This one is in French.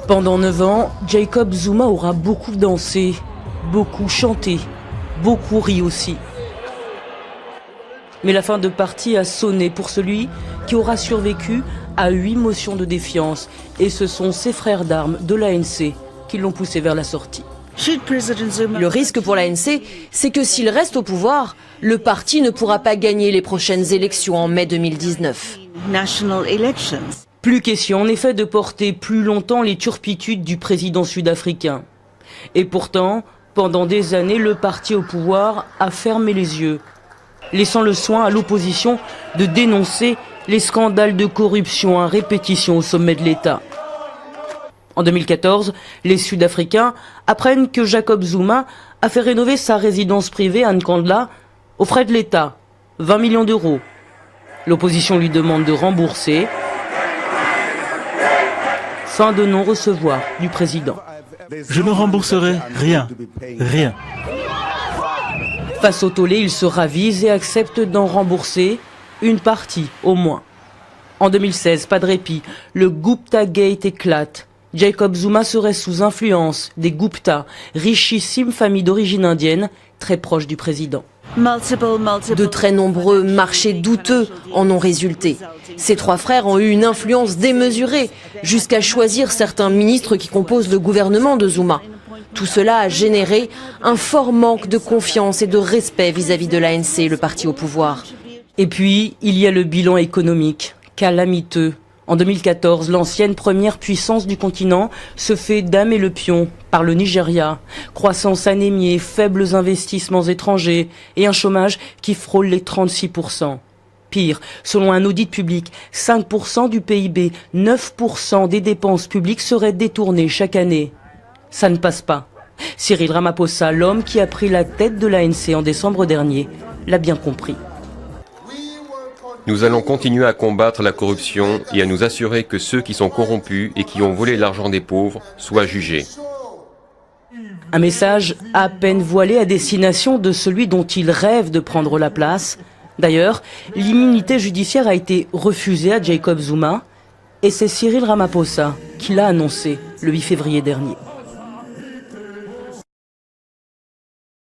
Pendant 9 ans, Jacob Zuma aura beaucoup dansé, beaucoup chanté, beaucoup ri aussi. Mais la fin de partie a sonné pour celui qui aura survécu à 8 motions de défiance. Et ce sont ses frères d'armes de l'ANC qui l'ont poussé vers la sortie. Le risque pour l'ANC, c'est que s'il reste au pouvoir, le parti ne pourra pas gagner les prochaines élections en mai 2019. Plus question en effet de porter plus longtemps les turpitudes du président sud-africain. Et pourtant, pendant des années, le parti au pouvoir a fermé les yeux, laissant le soin à l'opposition de dénoncer les scandales de corruption à répétition au sommet de l'État. En 2014, les Sud-Africains apprennent que Jacob Zuma a fait rénover sa résidence privée à Nkandla aux frais de l'État, 20 millions d'euros. L'opposition lui demande de rembourser. Fin de non-recevoir du président. Je ne rembourserai rien, rien. Face au tollé, il se ravise et accepte d'en rembourser une partie au moins. En 2016, pas de répit, le Gupta Gate éclate. Jacob Zuma serait sous influence des Gupta, richissime famille d'origine indienne, très proche du président. De très nombreux marchés douteux en ont résulté. Ces 3 frères ont eu une influence démesurée, jusqu'à choisir certains ministres qui composent le gouvernement de Zuma. Tout cela a généré un fort manque de confiance et de respect vis-à-vis de l'ANC, le parti au pouvoir. Et puis, il y a le bilan économique, calamiteux. En 2014, l'ancienne première puissance du continent se fait damer le pion par le Nigeria. Croissance anémiée, faibles investissements étrangers et un chômage qui frôle les 36%. Pire, selon un audit public, 5% du PIB, 9% des dépenses publiques seraient détournées chaque année. Ça ne passe pas. Cyril Ramaphosa, l'homme qui a pris la tête de l'ANC en décembre dernier, l'a bien compris. Nous allons continuer à combattre la corruption et à nous assurer que ceux qui sont corrompus et qui ont volé l'argent des pauvres soient jugés. Un message à peine voilé à destination de celui dont il rêve de prendre la place. D'ailleurs, l'immunité judiciaire a été refusée à Jacob Zuma et c'est Cyril Ramaphosa qui l'a annoncé le 8 février dernier.